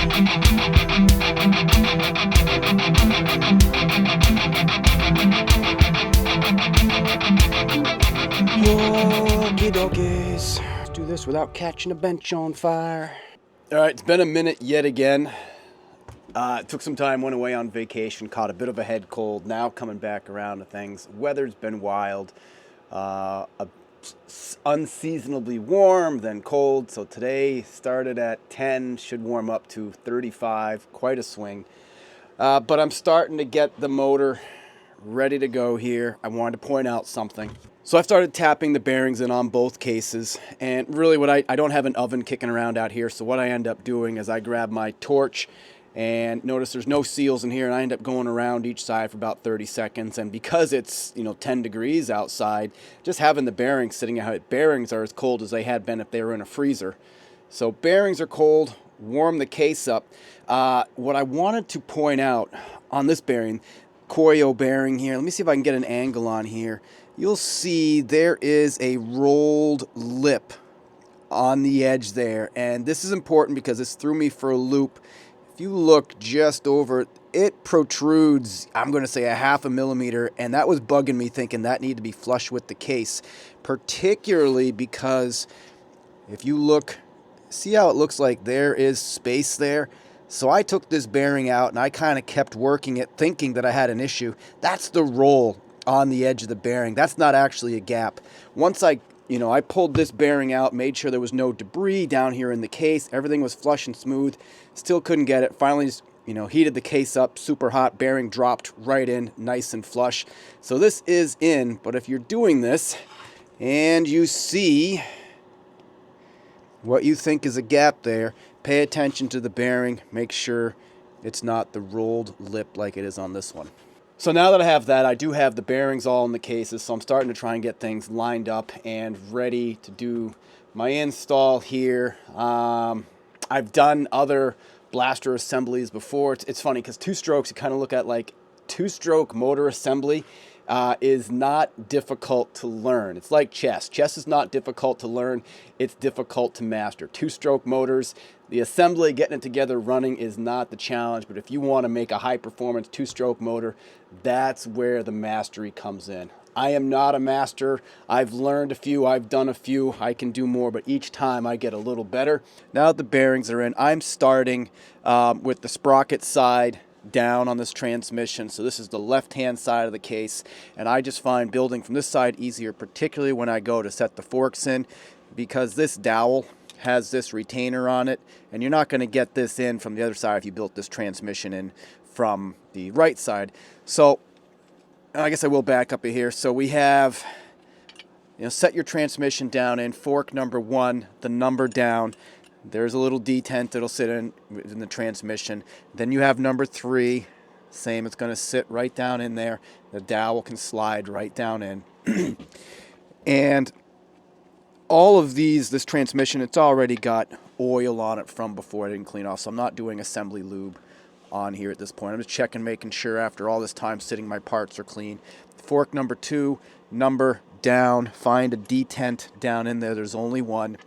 Okie dokies. Let's do this without catching a bench on fire. All right, it's been a minute yet again. Took some time, went away on vacation, caught a bit of a head cold. Now coming back around to things. Weather's been wild. Unseasonably warm, then cold. So today started at 10, should warm up to 35. Quite a swing. But I'm starting to get the motor ready to go here. I wanted to point out something. So I've started tapping the bearings in on both cases, and really what I don't have an oven kicking around out here, so what I end up doing is I grab my torch and notice there's no seals in here, and I end up going around each side for about 30 seconds. And because it's 10 degrees outside, just having the bearings sitting out, bearings are as cold as they had been if they were in a freezer. So bearings are cold, warm the case up. What I wanted to point out on this bearing, Koyo bearing here, let me see if I can get an angle on here. You'll see there is a rolled lip on the edge there, and this is important because this threw me for a loop. If you look just over it, it protrudes, I'm going to say a 1/2 millimeter, and that was bugging me, thinking that needed to be flush with the case, particularly because if you look, see how it looks like there is space there? So I took this bearing out and I kind of kept working it, thinking that I had an issue. That's the roll on the edge of the bearing. That's not actually a gap. Once I pulled this bearing out, made sure there was no debris down here in the case, everything was flush and smooth, still couldn't get it. Finally, heated the case up, super hot, bearing dropped right in, nice and flush. So this is in, but if you're doing this and you see what you think is a gap there, pay attention to the bearing, make sure it's not the rolled lip like it is on this one. So now that I have that, I do have the bearings all in the cases, so I'm starting to try and get things lined up and ready to do my install here. I've done other blaster assemblies before. It's funny because two strokes, you kind of look at like two-stroke motor assembly is not difficult to learn. It's like chess. Chess is not difficult to learn. It's difficult to master. Two-stroke motors, the assembly, getting it together, running is not the challenge. But if you want to make a high-performance two-stroke motor, that's where the mastery comes in. I am not a master. I've learned a few. I've done a few. I can do more, but each time I get a little better. Now that the bearings are in, I'm starting with the sprocket side down on this transmission. So this is the left-hand side of the case, and I just find building from this side easier, particularly when I go to set the forks in, because this dowel has this retainer on it, and you're not going to get this in from the other side if you built this transmission in from the right side. So I guess I will back up here. So we have, set your transmission down in fork number 1, the number down. There's a little detent that'll sit in the transmission. Then you have number 3, same, it's going to sit right down in there. The dowel can slide right down in. And all of this transmission, it's already got oil on it from before I didn't clean off, so I'm not doing assembly lube on here at this point. I'm just checking, making sure after all this time sitting my parts are clean. Fork number 2, number down, find a detent down in there. There's only one.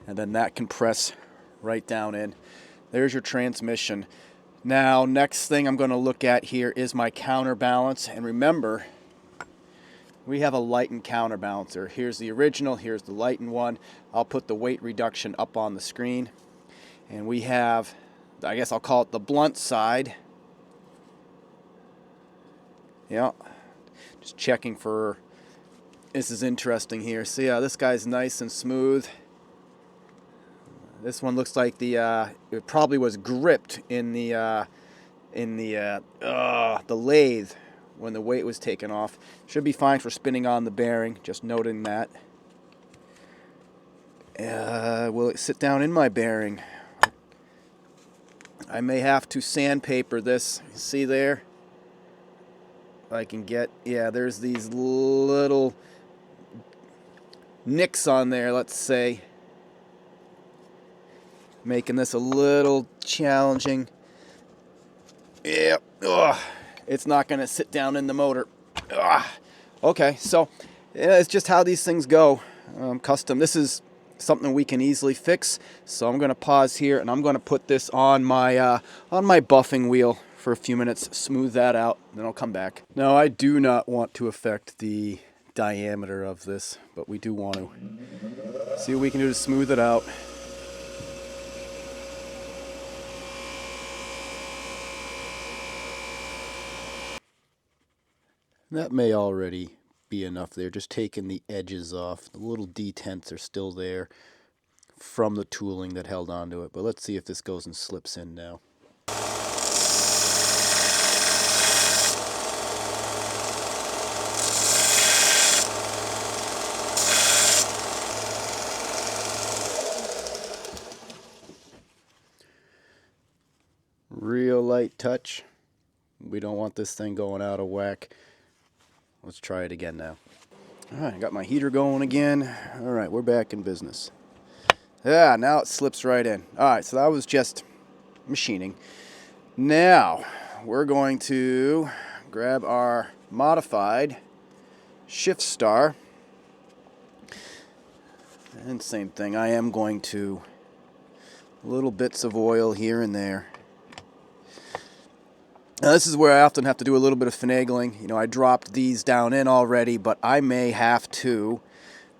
And then that can press right down in. There's your transmission. Now, next thing I'm going to look at here is my counterbalance. And remember, we have a Lighten counterbalancer. Here's the original, here's the Lighten one. I'll put the weight reduction up on the screen. And we have, I guess I'll call it the blunt side. Yeah, just checking for, this is interesting here. See how this guy's nice and smooth. This one looks like it probably was gripped in the lathe when the weight was taken off. Should be fine for spinning on the bearing, just noting that. Will it sit down in my bearing? I may have to sandpaper this. See there? I can get, yeah, there's these little nicks on there, let's say, making this a little challenging. Yep. Ugh. It's not going to sit down in the motor. Ugh. Okay, so yeah, it's just how these things go. Custom. This is something we can easily fix. So I'm going to pause here, and I'm going to put this on my buffing wheel for a few minutes, smooth that out, then I'll come back. Now, I do not want to affect the diameter of this, but we do want to see what we can do to smooth it out. That may already be enough there, just taking the edges off. The little detents are still there from the tooling that held onto it, but let's see if this goes and slips in now. Real light touch. We don't want this thing going out of whack. Let's try it again now. Alright, I got my heater going again. Alright, we're back in business. Yeah, now it slips right in. Alright, so that was just machining. Now, we're going to grab our modified shift star. And same thing, I am going to little bits of oil here and there. Now, this is where I often have to do a little bit of finagling. You know, I dropped these down in already, but I may have to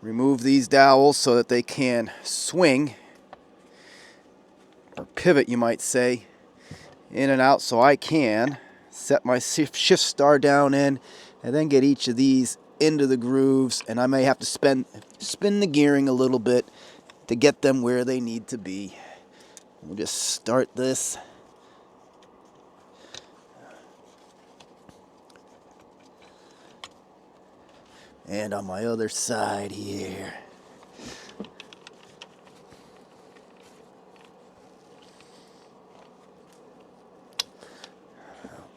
remove these dowels so that they can swing, or pivot, you might say, in and out, so I can set my shift star down in and then get each of these into the grooves, and I may have to spin the gearing a little bit to get them where they need to be. We'll just start this. And on my other side here.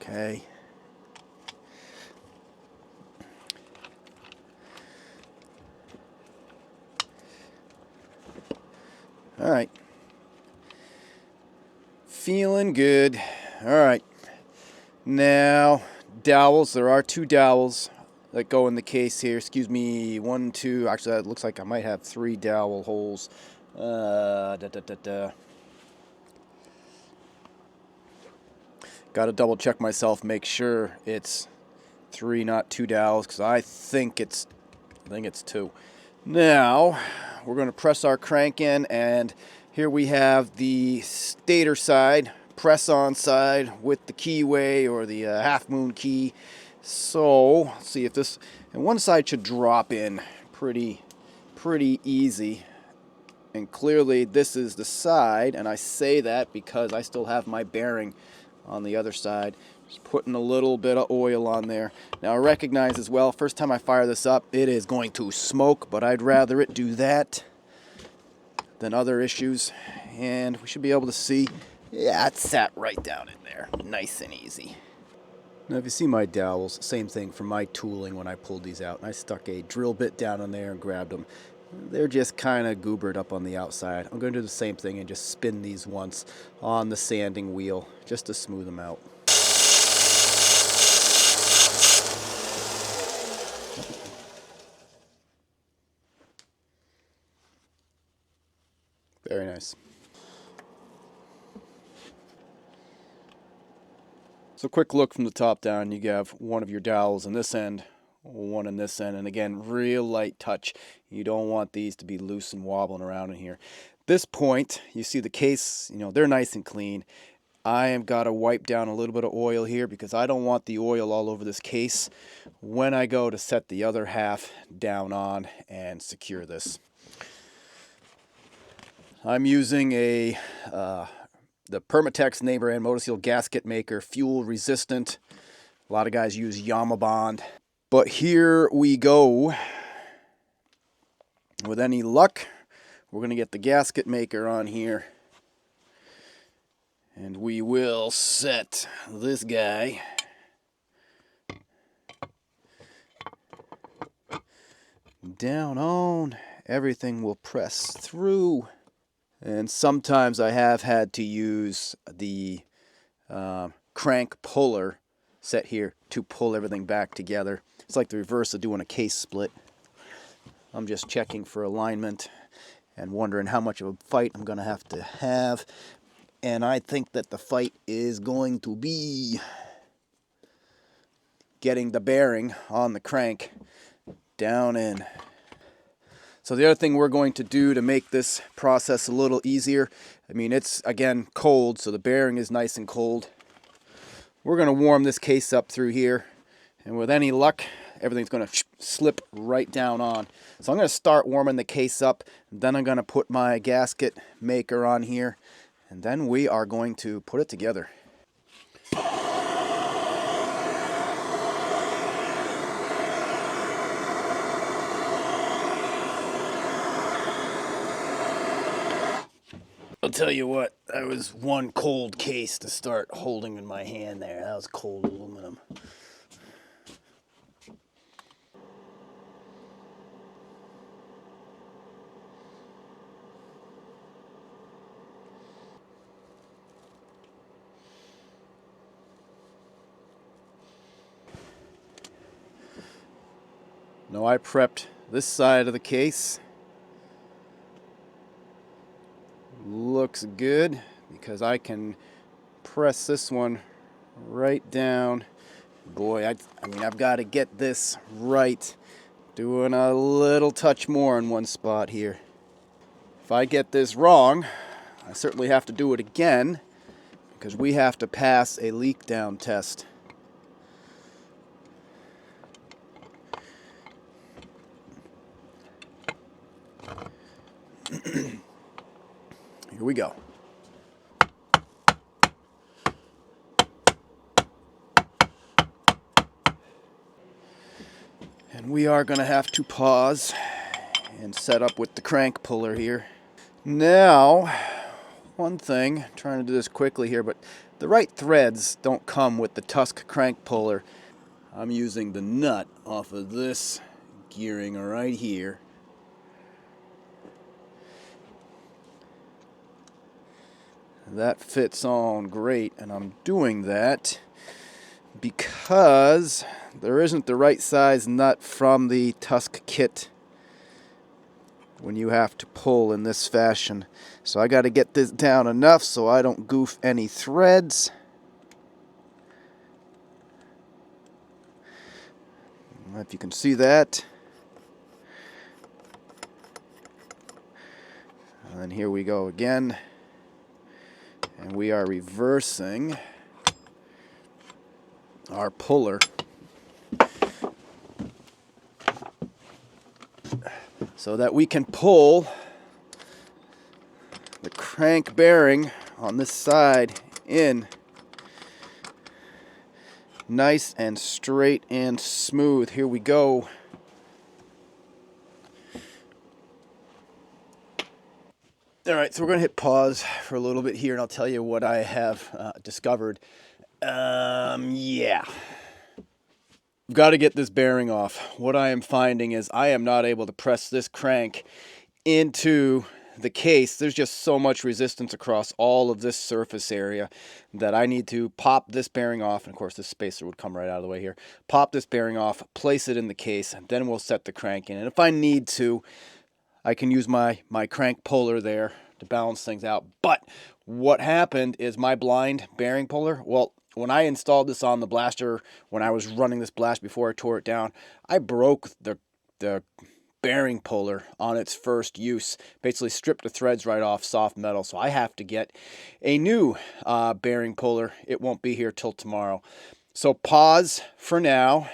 Okay. All right. Feeling good. All right. Now, dowels. There are 2 dowels that go in the case here. Excuse me, 1, 2. Actually, that looks like I might have 3 dowel holes. Got to double check myself, make sure it's 3, not 2 dowels, because I think it's 2. Now, we're going to press our crank in, and here we have the stator side, press-on side with the keyway or the half-moon key. So, let's see if this, and one side should drop in pretty easy. And clearly this is the side, and I say that because I still have my bearing on the other side. Just putting a little bit of oil on there. Now I recognize as well, first time I fire this up, it is going to smoke, but I'd rather it do that than other issues. And we should be able to see, yeah, it sat right down in there, nice and easy. Now if you see my dowels, same thing for my tooling when I pulled these out. And I stuck a drill bit down in there and grabbed them. They're just kind of goobered up on the outside. I'm going to do the same thing and just spin these once on the sanding wheel just to smooth them out. Very nice. So quick look from the top down, you have one of your dowels in this end, one in this end, and again, real light touch. You don't want these to be loose and wobbling around in here. This point, you see the case, you know, they're nice and clean. I have got to wipe down a little bit of oil here because I don't want the oil all over this case when I go to set the other half down on and secure this. I'm using the Permatex name brand motor seal gasket maker, fuel resistant. A lot of guys use Yamaha Bond. But here we go. With any luck, we're going to get the gasket maker on here. And we will set this guy down on. Everything will press through. And sometimes I have had to use the crank puller set here to pull everything back together. It's like the reverse of doing a case split. I'm just checking for alignment. and wondering how much of a fight I'm going to have. And I think that the fight is going to be getting the bearing on the crank down in. So the other thing we're going to do to make this process a little easier, I mean, it's, again, cold, so the bearing is nice and cold. We're going to warm this case up through here, and with any luck, everything's going to slip right down on. So I'm going to start warming the case up, and then I'm going to put my gasket maker on here, and then we are going to put it together. I'll tell you what, that was one cold case to start holding in my hand there. That was cold aluminum. Now I prepped this side of the case. Looks good because I can press this one right down. Boy, I mean, I've got to get this right. Doing a little touch more in one spot here. If I get this wrong, I certainly have to do it again because we have to pass a leak down test. Here we go. And we are going to have to pause and set up with the crank puller here. Now, one thing, trying to do this quickly here, but the right threads don't come with the Tusk crank puller. I'm using the nut off of this gearing right here. That fits on great, and I'm doing that because there isn't the right size nut from the Tusk kit when you have to pull in this fashion. So I got to get this down enough so I don't goof any threads. I don't know if you can see that. And then here we go again. And we are reversing our puller so that we can pull the crank bearing on this side in nice and straight and smooth. Here we go. All right, so we're going to hit pause for a little bit here, and I'll tell you what I have discovered. Yeah. I've got to get this bearing off. What I am finding is I am not able to press this crank into the case. There's just so much resistance across all of this surface area that I need to pop this bearing off. And of course, this spacer would come right out of the way here. Pop this bearing off, place it in the case, and then we'll set the crank in. And if I need to, I can use my crank puller there to balance things out. But what happened is my blind bearing puller, well, when I installed this on the blaster, when I was running this blast before I tore it down, I broke the bearing puller on its first use. Basically stripped the threads right off, soft metal. So I have to get a new bearing puller. It won't be here till tomorrow. So pause for now.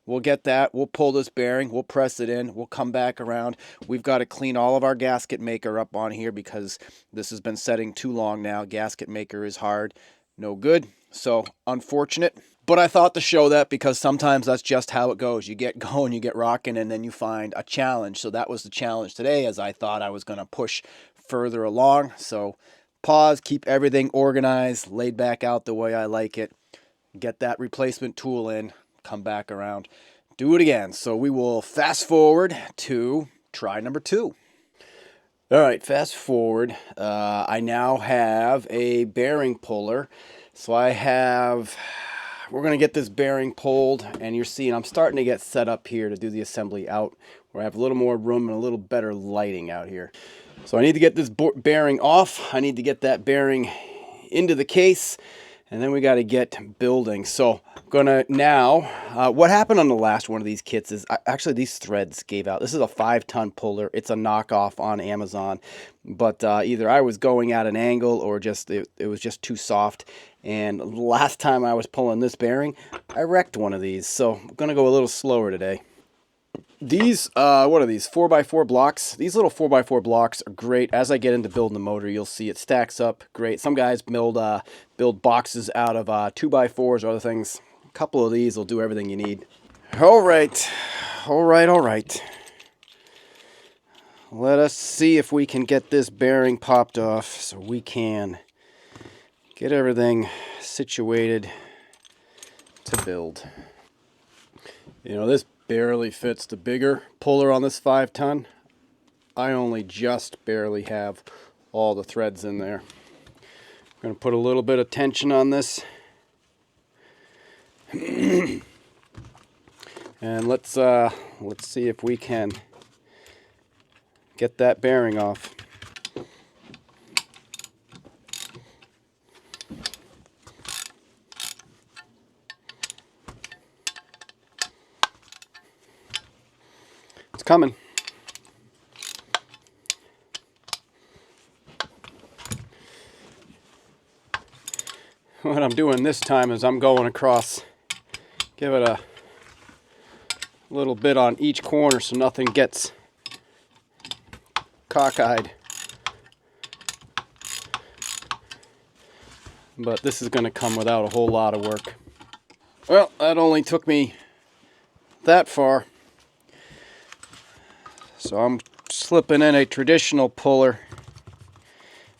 We'll get that. We'll pull this bearing. We'll press it in. We'll come back around. We've got to clean all of our gasket maker up on here because this has been setting too long now. Gasket maker is hard. No good. So unfortunate. But I thought to show that because sometimes that's just how it goes. You get going, you get rocking, and then you find a challenge. So that was the challenge today, as I thought I was going to push further along. So pause, keep everything organized, laid back out the way I like it. Get that replacement tool in. Come back around, do it again. So we will fast forward to try number 2. All right, fast forward. I now have a bearing puller. So we're going to get this bearing pulled, and you're seeing I'm starting to get set up here to do the assembly out where I have a little more room and a little better lighting out here. So I need to get this bearing off. I need to get that bearing into the case, and then we got to get building. So I'm gonna now, what happened on the last one of these kits is actually these threads gave out. This is a 5-ton puller. It's a knockoff on Amazon, but either I was going at an angle or just it was just too soft. And last time I was pulling this bearing, I wrecked one of these. So I'm gonna go a little slower today. These, what are these, 4x4 blocks? These little 4x4 blocks are great. As I get into building the motor, you'll see it stacks up great. Some guys build boxes out of 2x4s or other things. A couple of these will do everything you need. All right. Let us see if we can get this bearing popped off so we can get everything situated to build. You know, this barely fits the bigger puller on this 5-ton. I only just barely have all the threads in there. I'm going to put a little bit of tension on this. And let's see if we can get that bearing off. It's coming. What I'm doing this time is I'm going across, give it a little bit on each corner so nothing gets cockeyed. But this is going to come without a whole lot of work. Well, that only took me that far. So I'm slipping in a traditional puller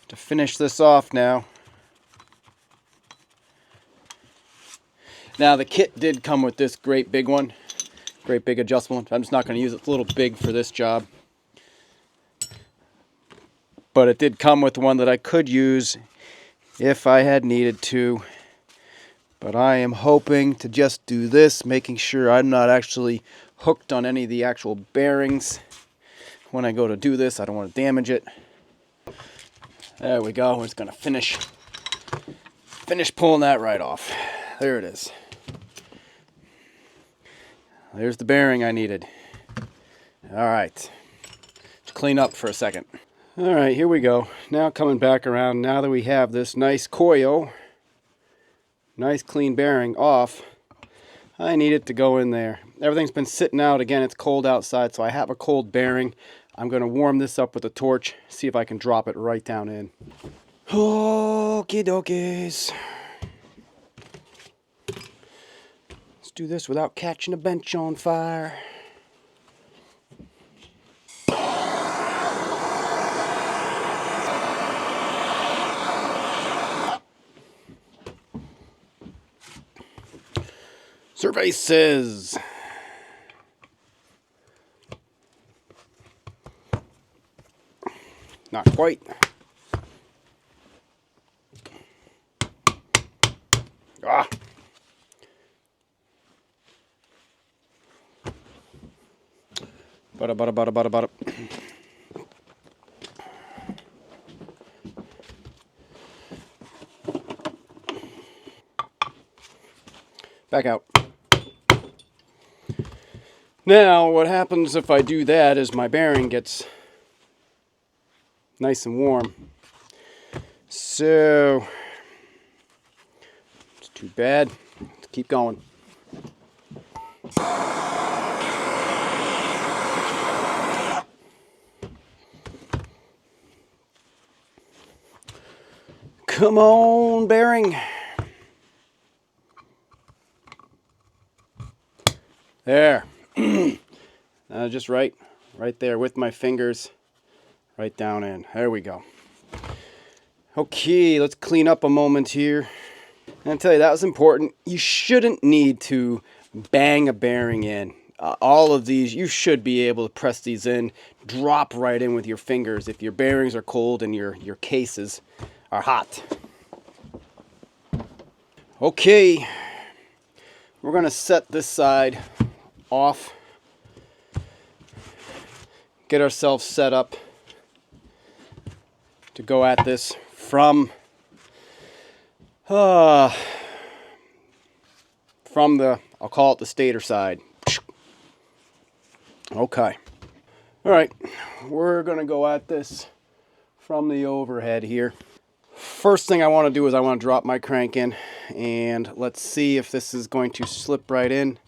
to finish this off now. Now the kit did come with this great big one, great big adjustable. I'm just not going to use it. It's a little big for this job. But it did come with one that I could use if I had needed to. But I am hoping to just do this, making sure I'm not actually hooked on any of the actual bearings. When I go to do this, I don't want to damage it. There we go. We're just going to finish pulling that right off. There it is. There's the bearing I needed. All right. Let's clean up for a second. All right, here we go. Now coming back around, now that we have this nice coil, nice clean bearing off, I need it to go in there. Everything's been sitting out. Again, it's cold outside, so I have a cold bearing. I'm going to warm this up with a torch, see if I can drop it right down in. Okie dokies. Let's do this without catching a bench on fire. Survey says not quite. Ah. Butter. Back out. Now, what happens if I do that is my bearing gets nice and warm. So, it's too bad. Let's keep going. Come on, bearing. There. Just right there with my fingers right down in. There we go. Okay, let's clean up a moment here. And I'll tell you, that was important. You shouldn't need to bang a bearing in. All of these, you should be able to press these in, drop right in with your fingers if your bearings are cold and your cases are hot. Okay, we're going to set this side off, get ourselves set up. to go at this from the, I'll call it the stator side. Okay. All right, we're gonna go at this from the overhead here. First thing I want to do is I want to drop my crank in, and let's see if this is going to slip right in.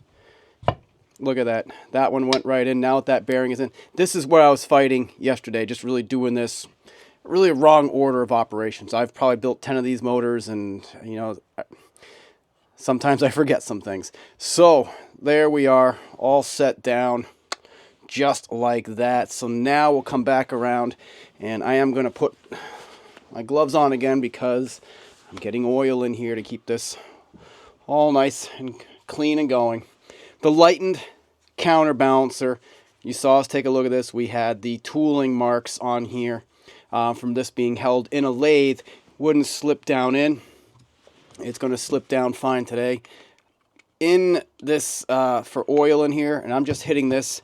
Look at that. That one went right in. Now that bearing is in. This is what I was fighting yesterday, just really doing this really a wrong order of operations. I've probably built 10 of these motors, and you know, sometimes I forget some things. So there we are, all set down just like that. So now we'll come back around, and I am going to put my gloves on again because I'm getting oil in here to keep this all nice and clean and going. The lightened counterbalancer, you saw us take a look at this. We had the tooling marks on here from this being held in a lathe. Wouldn't slip down in. It's going to slip down fine today. In this for oil in here, and I'm just hitting this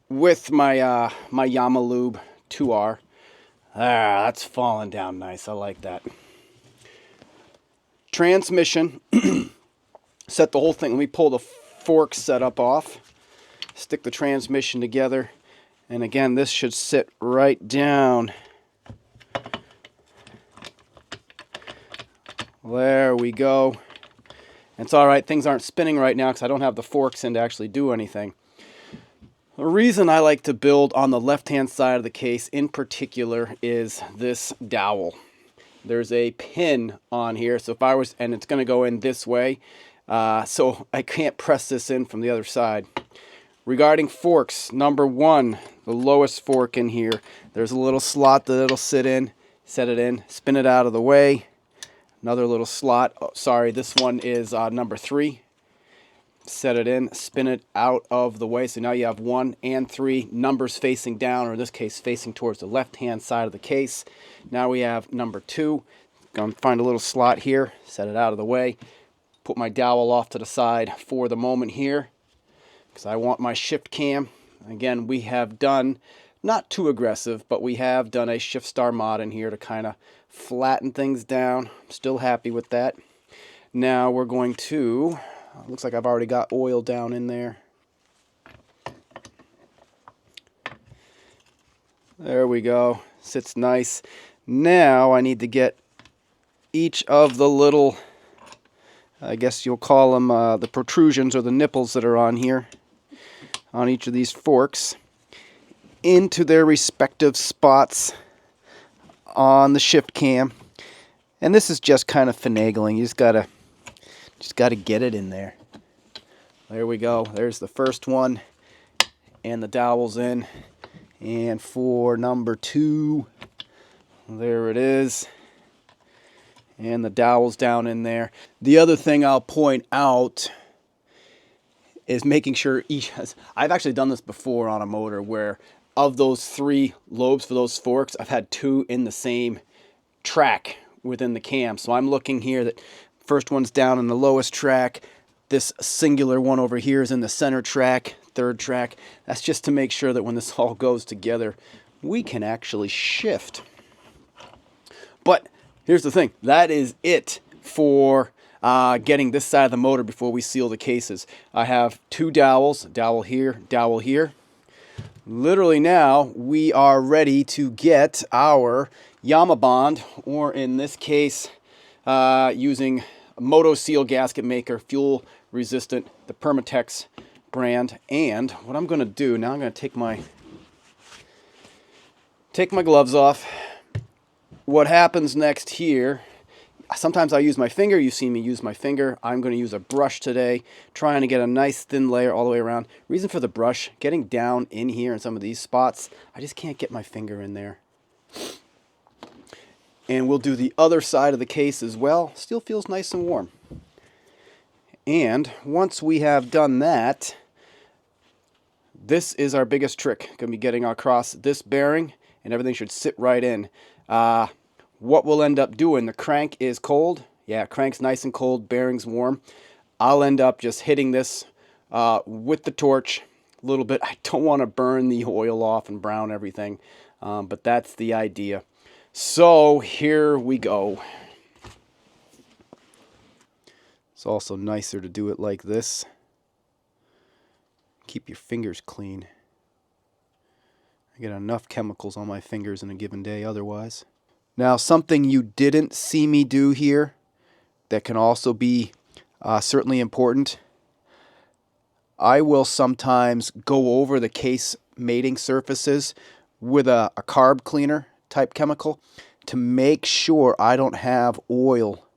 with my my Yamaha Lube 2R. That's falling down nice. I like that. Transmission. Set the whole thing. Let me pull the fork setup off. Stick the transmission together. And again, this should sit right down. There we go. It's all right. Things aren't spinning right now because I don't have the forks in to actually do anything. The reason I like to build on the left-hand side of the case in particular is this dowel. There's a pin on here, so if I was, and it's going to go in this way, so I can't press this in from the other side. Regarding forks, number one, the lowest fork in here, there's a little slot that it'll sit in. Set it in, spin it out of the way. Another little slot. Oh, sorry, this one is number 3. Set it in, spin it out of the way. So now you have 1 and 3 numbers facing down, or in this case facing towards the left-hand side of the case. Now we have number 2. Go and find a little slot here, set it out of the way. Put my dowel off to the side for the moment here, because I want my shift cam. Again, we have done, not too aggressive, but we have done a shift star mod in here to kind of flatten things down. I'm still happy with that. Now we're going to, looks like I've already got oil down in there. There we go. Sits nice. Now I need to get each of the little, I guess you'll call them the protrusions or the nipples that are on here, on each of these forks, into their respective spots on the shift cam. And this is just kind of finagling. You just gotta get it in there. There we go. There's the first one, and the dowel's in. And for number 2, there it is. And the dowel's down in there. The other thing I'll point out is making sure I've actually done this before on a motor where of those 3 lobes for those forks, I've had 2 in the same track within the cam. So I'm looking here that first one's down in the lowest track. This singular one over here is in the center track, 3rd track. That's just to make sure that when this all goes together, we can actually shift. But here's the thing. That is it for getting this side of the motor before we seal the cases. I have 2 dowels, dowel here, dowel here. Literally now we are ready to get our Yamaha Bond, or in this case using Moto Seal gasket maker, fuel resistant, the Permatex brand. And what I'm going to do now, I'm going to take my gloves off. What happens next here, sometimes I use my finger. You've seen me use my finger. I'm going to use a brush today, trying to get a nice thin layer all the way around. Reason for the brush, getting down in here in some of these spots, I just can't get my finger in there. And we'll do the other side of the case as well. Still feels nice and warm. And once we have done that, this is our biggest trick. Going to be getting across this bearing, and everything should sit right in. What we'll end up doing, the crank is cold. Yeah, crank's nice and cold, bearing's warm. I'll end up just hitting this with the torch a little bit. I don't want to burn the oil off and brown everything, but that's the idea. So here we go. It's also nicer to do it like this. Keep your fingers clean. I get enough chemicals on my fingers in a given day otherwise. Now, something you didn't see me do here that can also be certainly important. I will sometimes go over the case mating surfaces with a carb cleaner type chemical to make sure I don't have oil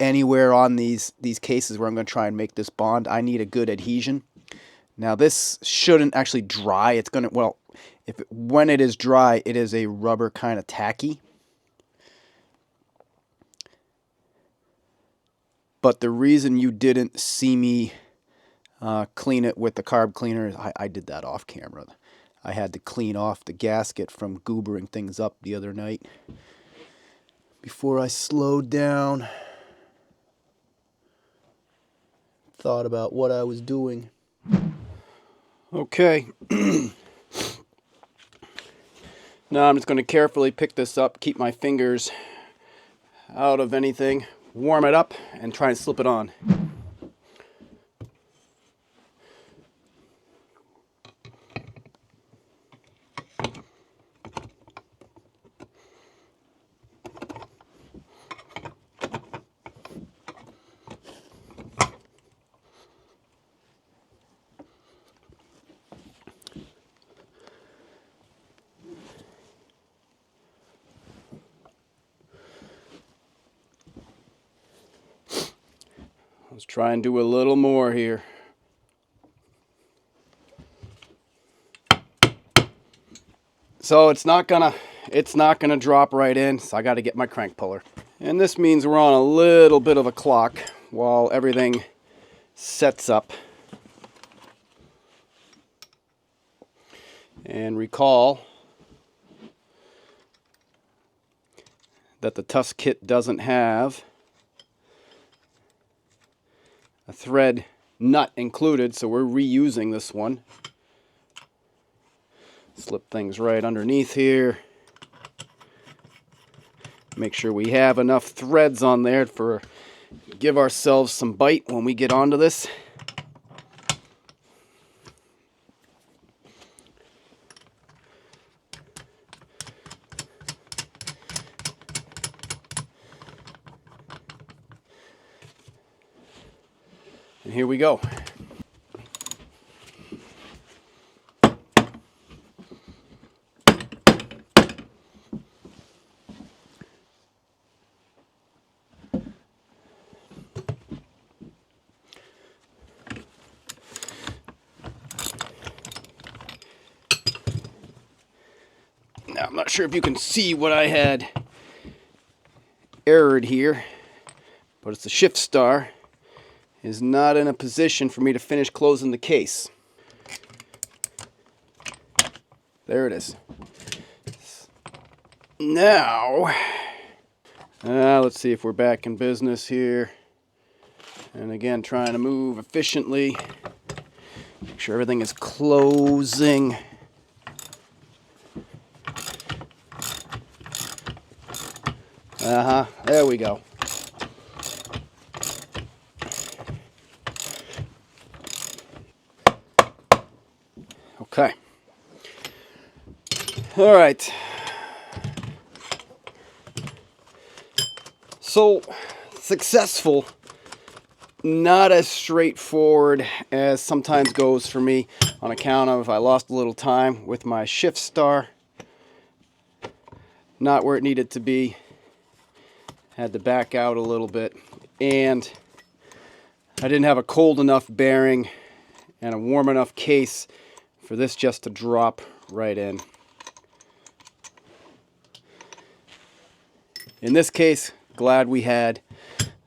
anywhere on these cases where I'm going to try and make this bond. I need a good adhesion. Now this shouldn't actually dry. It's going to, well, when it is dry, it is a rubber kind of tacky. But the reason you didn't see me clean it with the carb cleaner, I did that off camera. I had to clean off the gasket from goobering things up the other night before I slowed down, thought about what I was doing. Okay. Now I'm just going to carefully pick this up, keep my fingers out of anything, warm it up, and try and slip it on. Let's try and do a little more here. So it's not gonna drop right in, so I got to get my crank puller. And this means we're on a little bit of a clock while everything sets up. And recall that the Tusk kit doesn't have a thread nut included, so we're reusing this one. Slip things right underneath here. Make sure we have enough threads on there for give ourselves some bite when we get onto this. And here we go. Now, I'm not sure if you can see what I had errored here, but it's the shift star is not in a position for me to finish closing the case. There it is. Now, let's see if we're back in business here. And again, trying to move efficiently. Make sure everything is closing. There we go. Okay. All right. So, successful. Not as straightforward as sometimes goes for me on account of I lost a little time with my shift star. Not where it needed to be. Had to back out a little bit. And I didn't have a cold enough bearing and a warm enough case for this just to drop right in. In this case, glad we had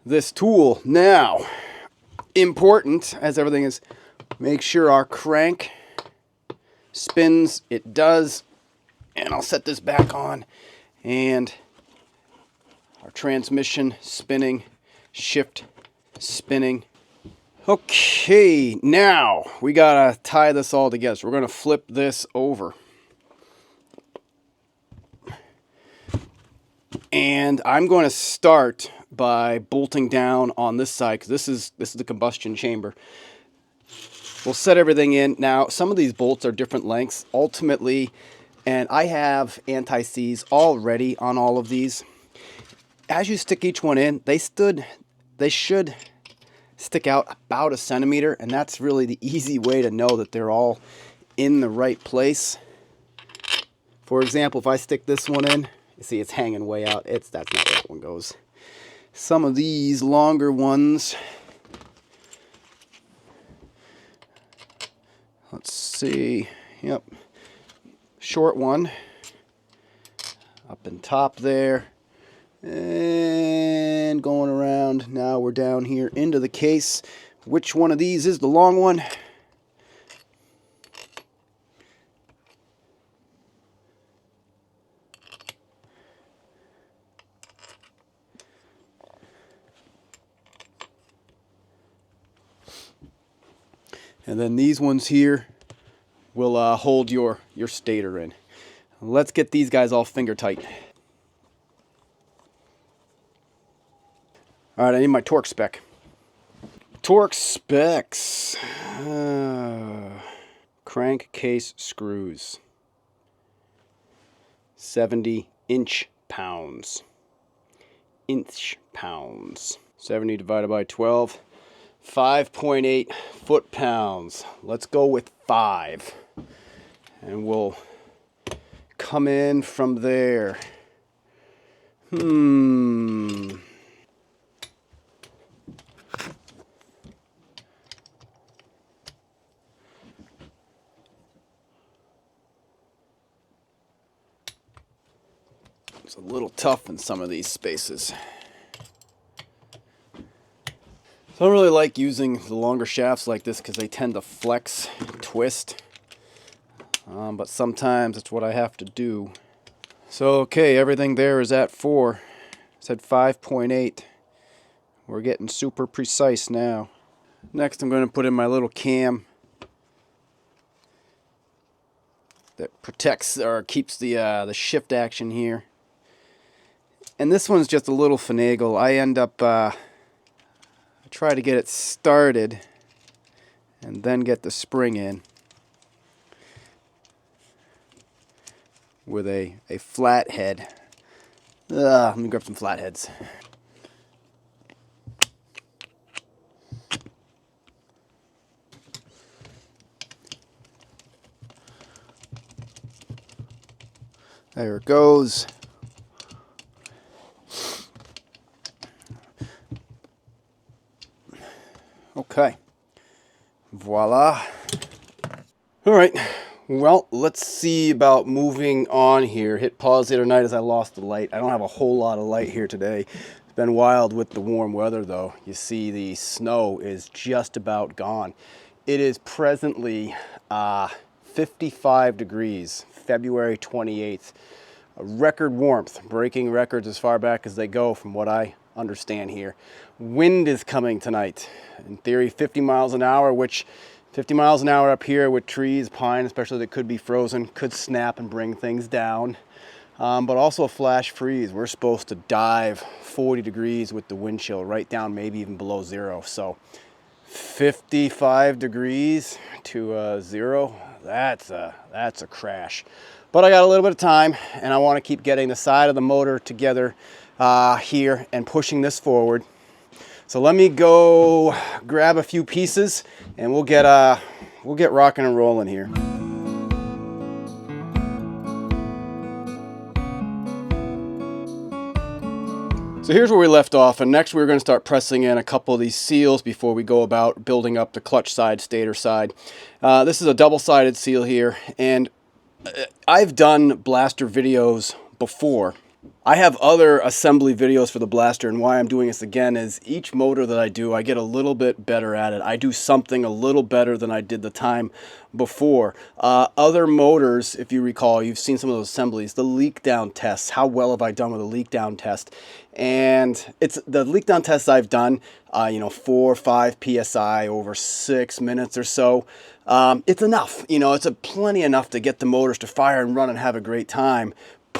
this tool. Now, important as everything is, make sure our crank spins. It does. And I'll set this back on. And our transmission spinning, shift spinning. Okay, now we gotta tie this all together. So we're gonna flip this over. And I'm going to start by bolting down on this side, because this is the combustion chamber. We'll set everything in. Now, some of these bolts are different lengths, ultimately, and I have anti-seize already on all of these. As you stick each one in, they should stick out about 1 centimeter, and that's really the easy way to know that they're all in the right place. For example, if I stick this one in, you see it's hanging way out. That's not where that one goes. Some of these longer ones, let's see, yep, short one up in top there, and going around. Now we're down here into the case. Which one of these is the long one? And then these ones here will hold your stator in. Let's get these guys all finger tight. All right, I need my torque spec. Torque specs. Crankcase screws. 70 inch pounds. 70 divided by 12. 5.8 foot-pounds. Let's go with 5. And we'll come in from there. It's a little tough in some of these spaces. So I don't really like using the longer shafts like this because they tend to flex, twist. But sometimes it's what I have to do. So okay, everything there is at 4. I said 5.8. We're getting super precise now. Next I'm going to put in my little cam that protects or keeps the shift action here. And this one's just a little finagle. I end up try to get it started and then get the spring in with a flat head. Let me grab some flatheads. There it goes. Okay, voila. All right, well, let's see about moving on here. Hit pause the other night as I lost the light. I don't have a whole lot of light here today. It's been wild with the warm weather though. You see the snow is just about gone. It is presently 55 degrees, February 28th. A record warmth, breaking records as far back as they go from what I understand here. Wind is coming tonight. In theory, 50 miles an hour, which 50 miles an hour up here with trees, pine especially, that could be frozen, could snap and bring things down. But also a flash freeze. We're supposed to dive 40 degrees with the wind chill, right down maybe even below 0. So 55 degrees to 0, that's a crash. But I got a little bit of time, and I want to keep getting the side of the motor together here and pushing this forward. So let me go grab a few pieces, and we'll get rocking and rolling here. So here's where we left off, and next we're going to start pressing in a couple of these seals before we go about building up the clutch side, stator side. This is a double-sided seal here, and I've done blaster videos before. I have other assembly videos for the blaster, and why I'm doing this again is each motor that I do, I get a little bit better at it. I do something a little better than I did the time before. Other motors, if you recall, you've seen some of those assemblies, the leak down tests. How well have I done with a leak down test? And it's the leak down tests I've done, 4 or 5 PSI over 6 minutes or so. It's enough, it's plenty enough to get the motors to fire and run and have a great time.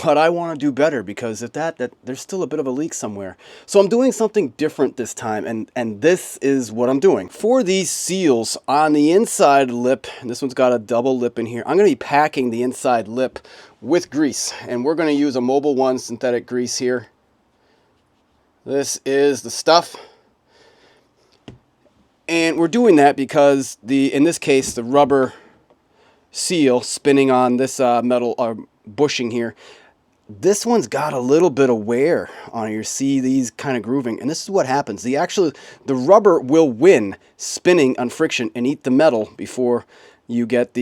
but I want to do better because if that there's still a bit of a leak somewhere. So I'm doing something different this time, and this is what I'm doing. For these seals on the inside lip, and this one's got a double lip in here, I'm going to be packing the inside lip with grease, and we're going to use a Mobil 1 synthetic grease here. This is the stuff. And we're doing that because in this case, the rubber seal spinning on this metal bushing here, this one's got a little bit of wear on it. You see these kind of grooving, and this is what happens. The rubber will win spinning on friction and eat the metal before you get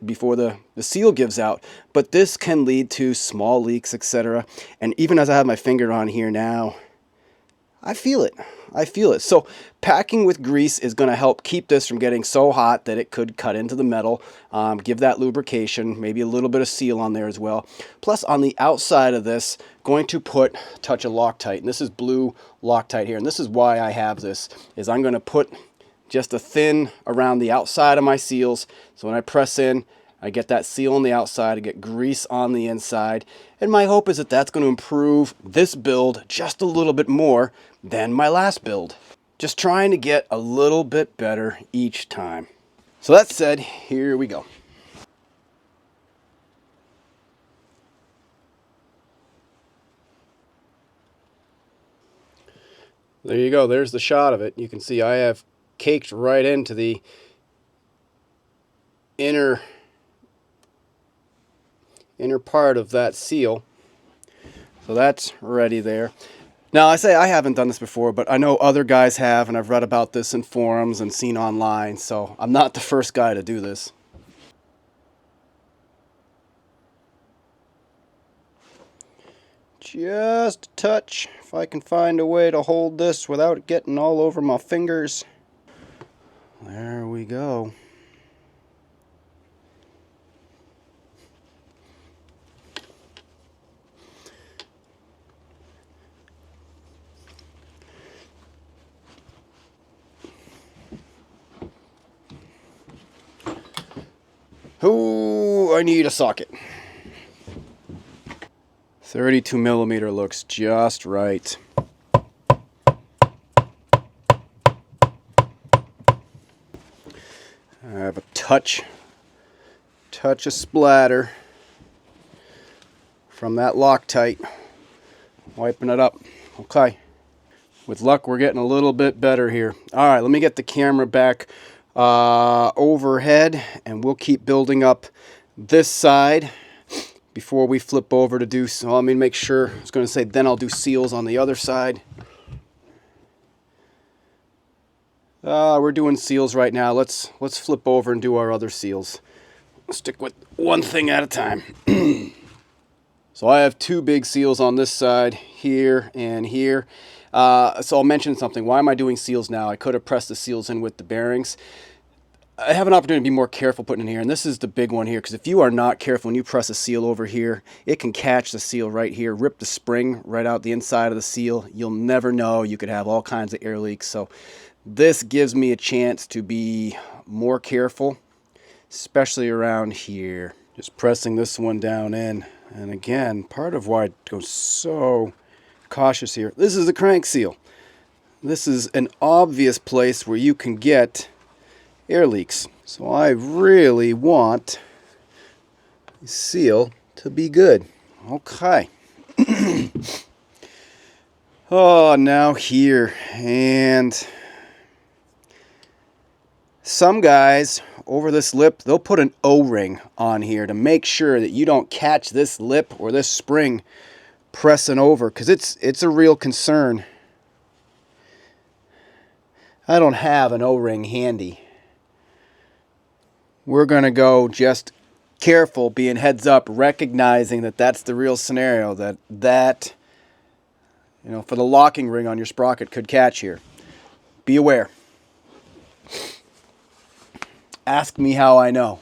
before the seal gives out. But this can lead to small leaks, etc. And even as I have my finger on here now, I feel it. I feel it. So packing with grease is going to help keep this from getting so hot that it could cut into the metal, give that lubrication, maybe a little bit of seal on there as well. Plus on the outside of this, going to put a touch of Loctite. And this is blue Loctite here. And this is why I have this, is I'm going to put just a thin around the outside of my seals. So when I press in, I get that seal on the outside, I get grease on the inside, and my hope is that that's going to improve this build just a little bit more than my last build. Just trying to get a little bit better each time. So that said, here we go. There you go, there's the shot of it. You can see I have caked right into the inner part of that seal. So that's ready there. Now I say I haven't done this before, but I know other guys have, and I've read about this in forums and seen online, so I'm not the first guy to do this. Just a touch, if I can find a way to hold this without getting all over my fingers. There we go. Ooh, I need a socket. 32 millimeter looks just right. I have a touch of splatter from that Loctite. Wiping it up. Okay. With luck, we're getting a little bit better here. All right, let me get the camera back overhead, and we'll keep building up this side before we flip over to do, so let me make sure, I was going to say then I'll do seals on the other side. We're doing seals right now. Let's flip over and do our other seals. Let's stick with one thing at a time. So I have two big seals on this side, here and here. So I'll mention something. Why am I doing seals now? I could have pressed the seals in with the bearings. I have an opportunity to be more careful putting it in here, and this is the big one here, because if you are not careful when you press a seal over here, it can catch the seal right here, rip the spring right out the inside of the seal. You'll never know. You could have all kinds of air leaks. So this gives me a chance to be more careful, especially around here. Just pressing this one down in. And again, part of why I go so cautious here, this is the crank seal. This is an obvious place where you can get air leaks. So I really want the seal to be good. Okay. Oh, now here. And some guys over this lip, they'll put an O-ring on here to make sure that you don't catch this lip or this spring pressing over, because it's a real concern. I don't have an O-ring handy. We're going to go just careful, being heads up, recognizing that that's the real scenario, that you know, for the locking ring on your sprocket could catch here. Be aware. Ask me how I know.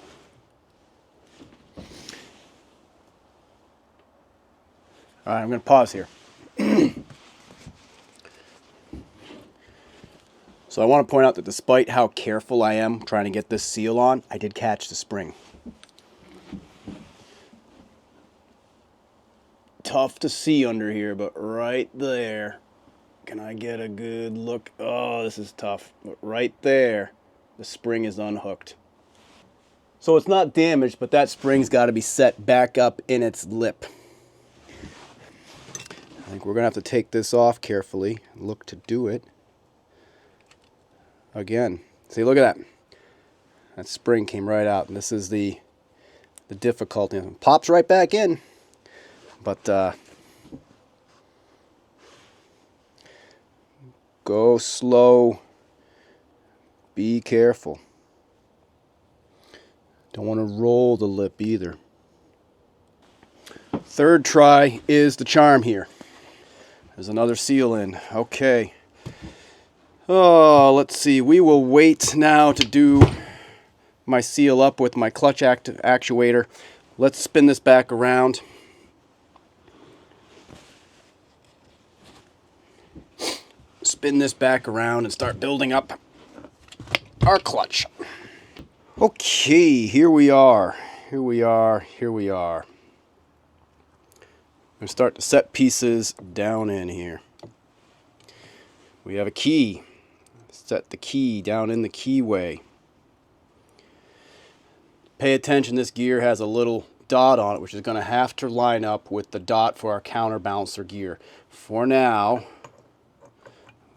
All right, I'm going to pause here. So I want to point out that despite how careful I am trying to get this seal on, I did catch the spring. tough to see under here, but right there. Can I get a good look? Oh, this is tough. But right there, the spring is unhooked. So it's not damaged, but that spring's got to be set back up in its lip. I think we're going to have to take this off carefully. Look to do it. Again, see, look at that. That spring came right out, and this is the difficulty. It pops right back in, but go slow. Be careful. Don't want to roll the lip either. Third try is the charm here. There's another seal in. Okay. Oh, let's see. We will wait now to do my seal up with my clutch actuator. Let's spin this back around. Spin this back around and start building up our clutch. Okay, here we are. Here we are. Here we are. I'm going to start to set pieces down in here. We have a key. Set the key down in the keyway. Pay attention, this gear has a little dot on it, which is going to have to line up with the dot for our counterbalancer gear. For now,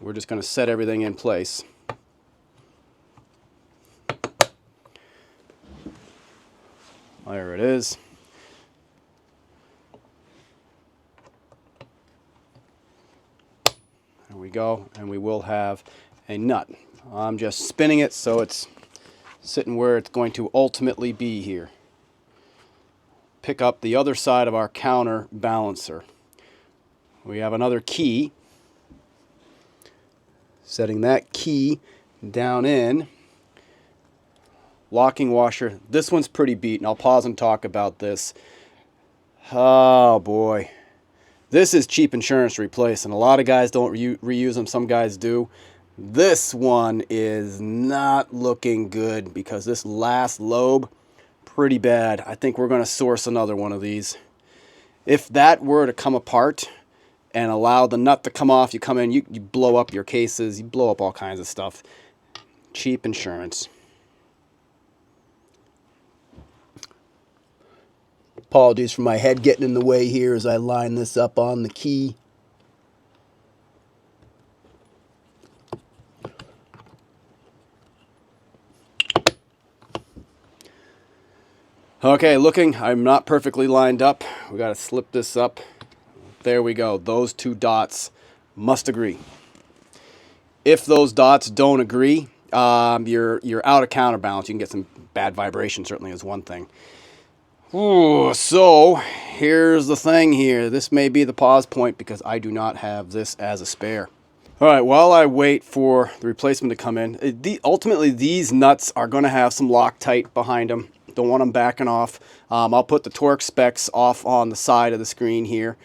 we're just going to set everything in place. There it is. There we go, and we will have a nut. I'm just spinning it so it's sitting where it's going to ultimately be here. Pick up the other side of our counterbalancer. We have another key. Setting that key down in. Locking washer. This one's pretty beaten. I'll pause and talk about this. Oh boy. This is cheap insurance to replace, and a lot of guys don't reuse them. Some guys do. This one is not looking good because this last lobe, pretty bad. I think we're going to source another one of these. If that were to come apart and allow the nut to come off, you come in, you blow up your cases, you blow up all kinds of stuff. Cheap insurance. Apologies for my head getting in the way here as I line this up on the key. Okay, looking, I'm not perfectly lined up. We got to slip this up. There we go. Those two dots must agree. If those dots don't agree, you're out of counterbalance. You can get some bad vibration, certainly is one thing. Ooh, so here's the thing here. This may be the pause point because I do not have this as a spare. All right, while I wait for the replacement to come in, ultimately these nuts are going to have some Loctite behind them. Don't want them backing off. I'll put the torque specs off on the side of the screen here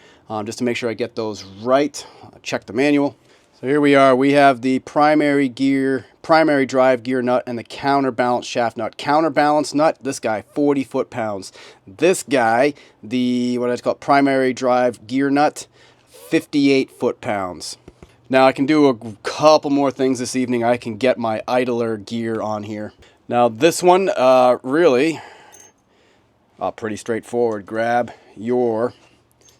just to make sure I get those right. Check the manual. So here we are. We have the primary drive gear nut and the counterbalance shaft nut. Counterbalance nut, this guy, 40 foot-pounds. This guy, what I call primary drive gear nut, 58 foot-pounds. Now I can do a couple more things this evening. I can get my idler gear on here. Now this one, really, pretty straightforward. Grab your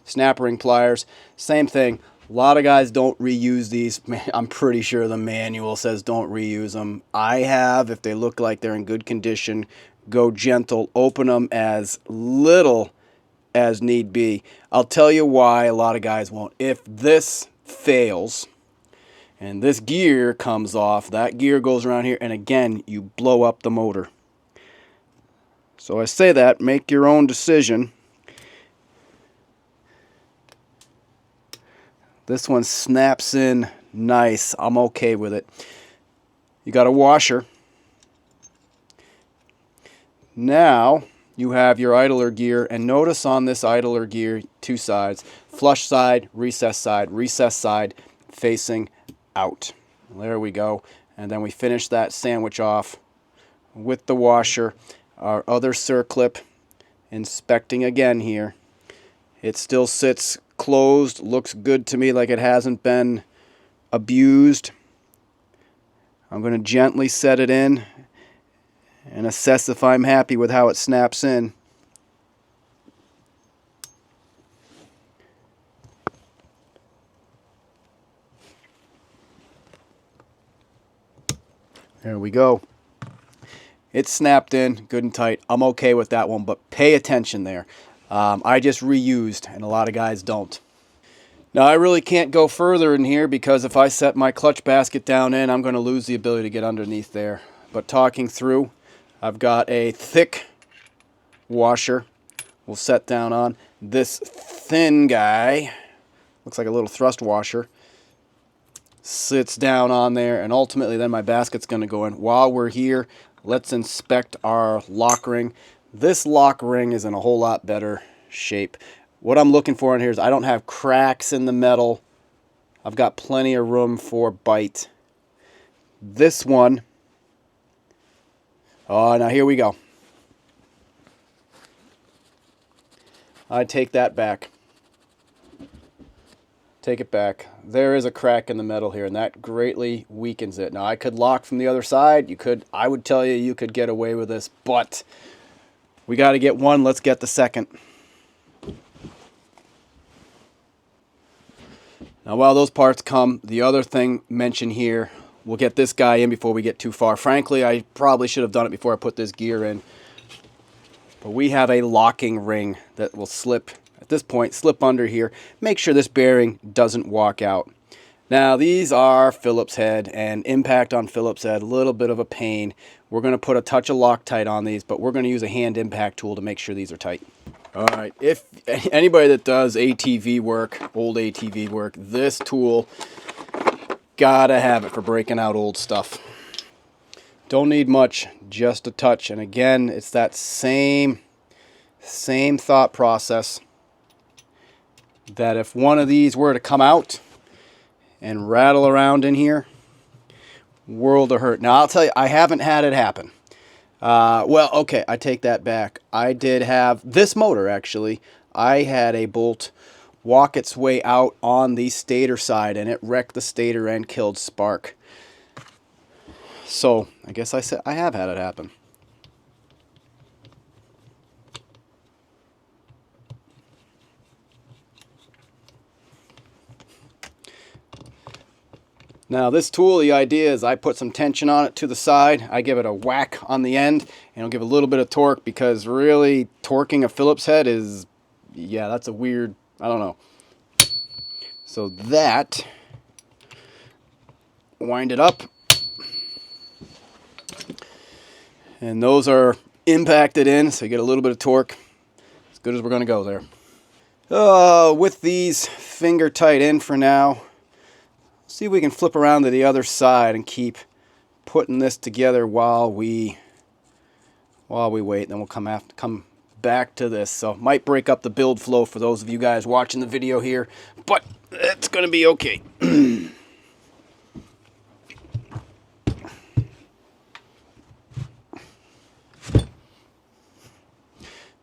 snap ring pliers. Same thing. A lot of guys don't reuse these. I'm pretty sure the manual says don't reuse them. I have, if they look like they're in good condition, go gentle. Open them as little as need be. I'll tell you why a lot of guys won't. If this fails and this gear comes off, that gear goes around here, and again, you blow up the motor. So I say that, make your own decision. This one snaps in nice. I'm okay with it. You got a washer. Now you have your idler gear, and notice on this idler gear, two sides. Flush side, recess side facing out. There we go. And then we finish that sandwich off with the washer. Our other circlip, inspecting again here. It still sits closed, looks good to me, like it hasn't been abused. I'm going to gently set it in and assess if I'm happy with how it snaps in. There we go. It's snapped in good and tight. I'm okay with that one, but pay attention there. I just reused, and a lot of guys don't. Now, I really can't go further in here because if I set my clutch basket down in, I'm going to lose the ability to get underneath there. But talking through, I've got a thick washer we'll set down on. This thin guy, looks like a little thrust washer, sits down on there, and ultimately then my basket's going to go in. While we're here, let's inspect our lock ring. This lock ring is in a whole lot better shape. What I'm looking for in here is I don't have cracks in the metal. I've got plenty of room for bite. This one, oh, now here we go. I take that back. Take it back. There is a crack in the metal here, and that greatly weakens it. Now, I could lock from the other side. I would tell you, you could get away with this, but we got to get one. Let's get the second. Now, while those parts come, the other thing mentioned here, we'll get this guy in before we get too far. Frankly, I probably should have done it before I put this gear in. But we have a locking ring that will slip, at this point, slip under here. Make sure this bearing doesn't walk out. Now, these are Phillips head, and impact on Phillips head, a little bit of a pain. We're going to put a touch of Loctite on these, but we're going to use a hand impact tool to make sure these are tight. All right, if anybody that does ATV work, old ATV work, this tool, gotta have it for breaking out old stuff. Don't need much, just a touch. And again, it's that same thought process that if one of these were to come out and rattle around in here, world of hurt. Now, I'll tell you, I haven't had it happen. Well, okay, I take that back. I did have this motor, actually. I had a bolt walk its way out on the stator side, and it wrecked the stator and killed spark. So, I guess I have had it happen. Now this tool, the idea is I put some tension on it to the side. I give it a whack on the end, and I'll give a little bit of torque, because really torquing a Phillips head is, yeah, that's a weird, I don't know. So that, wind it up. And those are impacted in, so you get a little bit of torque. As good as we're going to go there. With these finger tight in for now, see if we can flip around to the other side and keep putting this together while we wait. Then we'll come back to this. So might break up the build flow for those of you guys watching the video here, but it's going to be okay.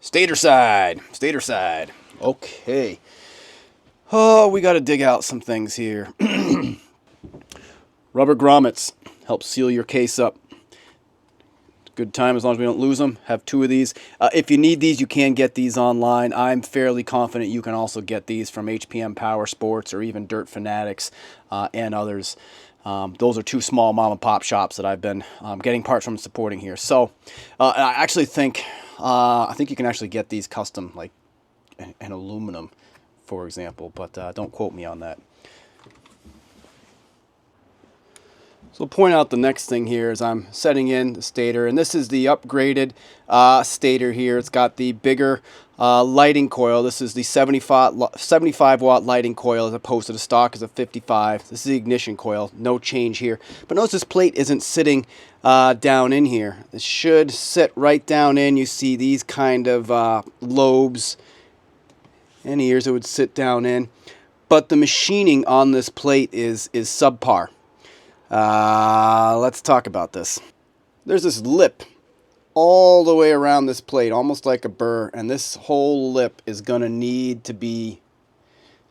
Stator side. Okay. Oh, we got to dig out some things here. Rubber grommets help seal your case up. Good time as long as we don't lose them. Have 2 of these. If you need these, you can get these online. I'm fairly confident you can also get these from HPM Power Sports or even Dirt Fanatics and others. Those are 2 small mom and pop shops that I've been getting parts from and supporting here. So I actually think you can actually get these custom, like in aluminum, for example, but don't quote me on that. So I'll point out the next thing here is I'm setting in the stator, and this is the upgraded stator here. It's got the bigger lighting coil. This is the 75 watt lighting coil as opposed to the stock is a 55. This is the ignition coil. No change here. But notice this plate isn't sitting down in here. It should sit right down in. You see these kind of lobes and ears it would sit down in. But the machining on this plate is subpar. Let's talk about this. There's this lip all the way around this plate, almost like a burr, and this whole lip is going to need to be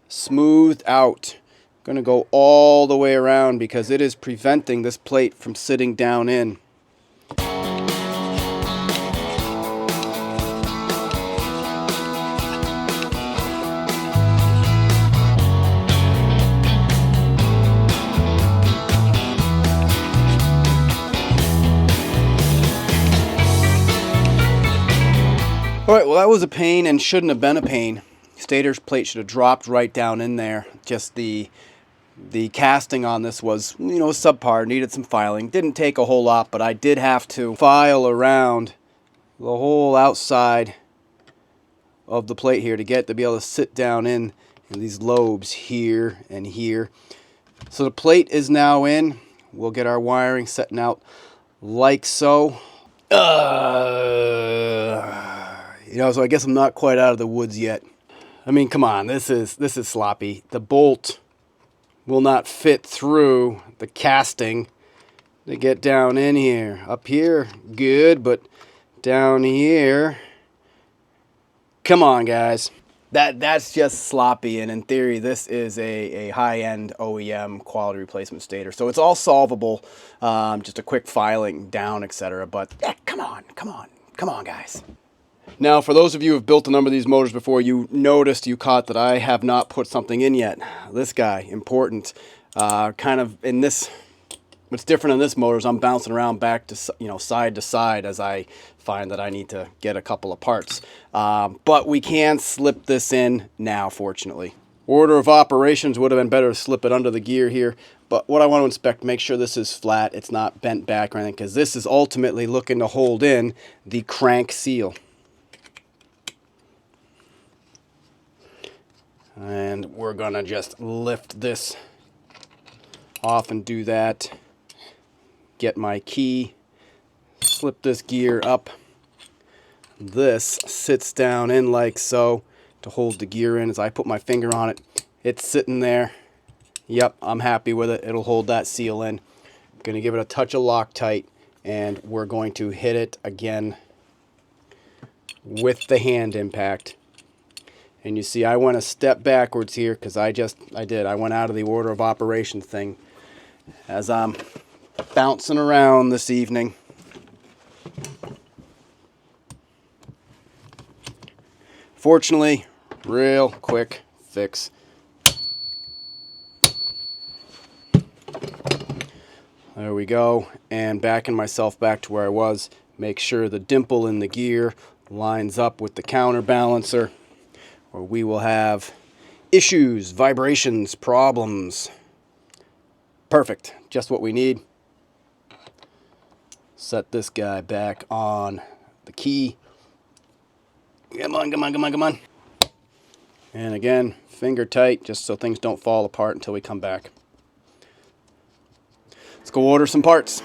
smoothed out. Going to go all the way around because it is preventing this plate from sitting down in. Alright, well that was a pain and shouldn't have been a pain. Stator's plate should have dropped right down in there. Just the casting on this was, you know, subpar, needed some filing. Didn't take a whole lot, but I did have to file around the whole outside of the plate here to be able to sit down in these lobes here and here. So the plate is now in. We'll get our wiring setting out like so. You know, so I guess I'm not quite out of the woods yet. I mean, come on, this is sloppy. The bolt will not fit through the casting to get down in here. Up here, good, but down here, come on, guys. That's just sloppy, and in theory, this is a high-end OEM quality replacement stator. So it's all solvable, just a quick filing down, etc. But come on, guys. Now, for those of you who have built a number of these motors before, you caught that I have not put something in yet. This guy, important. Kind of in this, what's different in this motor is I'm bouncing around back to, you know, side to side as I find that I need to get a couple of parts. But we can slip this in now, fortunately. Order of operations would have been better to slip it under the gear here. But what I want to inspect, make sure this is flat, it's not bent back or anything, because this is ultimately looking to hold in the crank seal. And we're gonna just lift this off and do that. Get my key, slip this gear up. This sits down in like so to hold the gear in. As I put my finger on it, it's sitting there. Yep, I'm happy with it. It'll hold that seal in. I'm gonna give it a touch of Loctite, and we're going to hit it again with the hand impact. And you see, I went a step backwards here because I went out of the order of operations thing as I'm bouncing around this evening. Fortunately, real quick fix. There we go. And backing myself back to where I was. Make sure the dimple in the gear lines up with the counterbalancer, or we will have issues, vibrations, problems. Perfect, just what we need. Set this guy back on the key. Come on. And again, finger tight, just so things don't fall apart until we come back. Let's go order some parts.